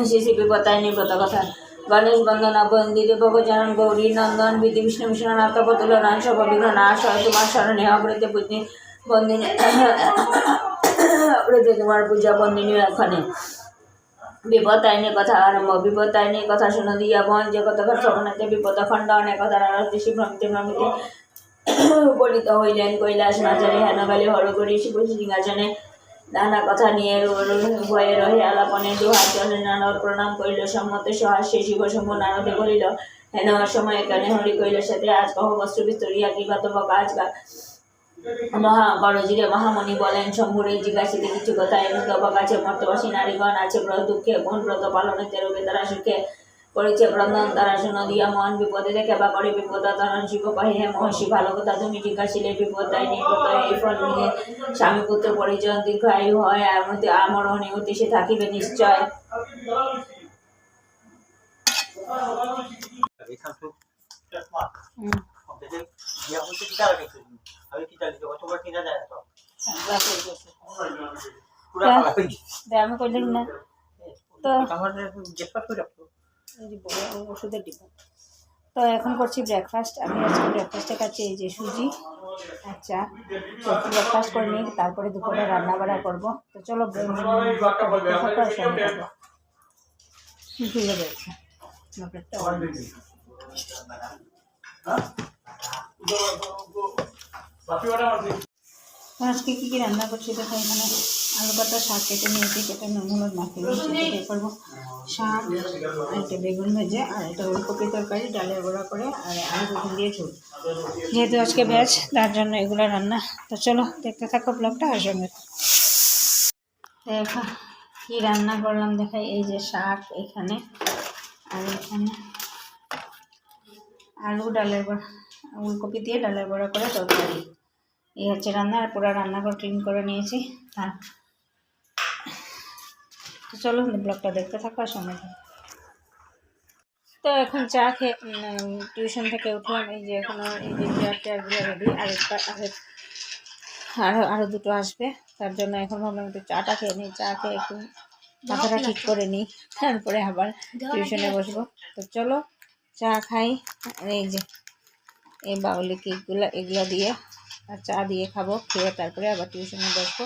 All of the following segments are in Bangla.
শ্রী শ্রী বিপত্তারিণী ব্রতকথা। গণেশ বন্দনা বন্দিতে ভগজানন গৌরী নন্দন বিধি বিষ্ণু ভূষণ নাথপতুল নান সর্ববিঘ্ন নাশ হয় তোমার শরণে অবৃতে পুজনি বন্দিনী অবৃতে তোমার পূজা বন্দিনী এখানে। বিপত্তারিণীর কথা আরম্ভ। বিপত্তারিণীর কথা শুনো দিয়া বন যে কথা শ্রবণাতে বিপদ খণ্ডন একথা ঋষি ভ্রমিতে ভ্রমিতে উপনীত হইলেন কৈলাস নাচারে হেনকালে হরগরি শিব সিংহাসনে নানা কথা নিয়ে ভয়ে রহে আলাপনে দুহাত জনে নানর প্রণাম করিল সম্মতে সহাস্যে শিব শম্ভু নারদে বলিল হেন সময় কেন হরি কৈলাসেতে আজ কহ বস্ত্র বিস্তরিয়া কি কত আজকাল বড়জিরে মহামণি বলেন শম্ভুরে জিজ্ঞাসিতে কিছু কথা এমন তবক আছে মর্তবাসী নারীগণ আছে ব্রত দুঃখে কোন ব্রত পালনে তেরবে তারা সুখে করেছে ব্রন্দন তারা নদিয়া মন বিপদে দেখে বা করে বিপদ তরণ শিব কহে হে মহর্ষি ভালো কথা তুমি জিজ্ঞাসিলে বিপদ তাই নিপদ এই ফল মিলে স্বামী পুত্র পরিজন দীর্ঘায়ু হয় আমর অনিমতি সে থাকিবে নিশ্চয়। আমি করলাম না তো ওষুধের ডিব্বা। তো এখন করছি ব্রেকফাস্ট। আমি আজকে ব্রেকফাস্টে খাচ্ছি এই যে সুজি আচ্ছা ব্রেকফাস্ট করে নিই, তারপরে দুপুরে রান্না বাড়া করবো। তো চলো ভুলে যাচ্ছে আজকে কী কী রান্না করছি দেখো। এখানে আলু পাতা শাক কেটে নিয়েছি, কেটে নুন হলুদ মাখিয়ে নিয়েছি, বের করবো শাক, একটা বেগুন ভেজে আর একটা ওলকপি তরকারি ডালের বড়া করে আর আলু বেগুন দিয়ে ঝোল। যেহেতু আজকে ভেজ তার জন্য এগুলো রান্না। তো চলো দেখতে থাকো ব্লগটা আর সঙ্গে। দেখো কী রান্না করলাম দেখাই। এই যে শাক এখানে আর এখানে আলু ডালের বড়া ওলকপি দিয়ে ডালের বড়া করে তরকারি। এই হচ্ছে রান্না। আর পুরো রান্নাঘর ক্লিন করে নিয়েছি। হ্যাঁ তো চলো ব্লগটা দেখতে থাকো আর সঙ্গে থাকো। তো এখন চা খেয়ে টিউশন থেকে উঠলাম। এই যে এখনও এই যে চেয়ারগুলো রেডি, আরও দুটো আসবে, তার জন্য এখন ভাবলাম একটু চাটা খেয়ে নিই। চা খেয়ে একটু মাথাটা ঠিক করে নিই, তারপরে আবার টিউশনে বসবো। তো চলো চা খাই। এই যে এই বাউলি কেকগুলো এগুলো দিয়ে আর চা দিয়ে খাবো, খেয়ে তারপরে আবার টিউশনে বসবো।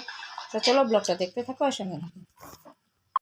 তো চলো ব্লগটা দেখতে থাকো আর সঙ্গে থাকো।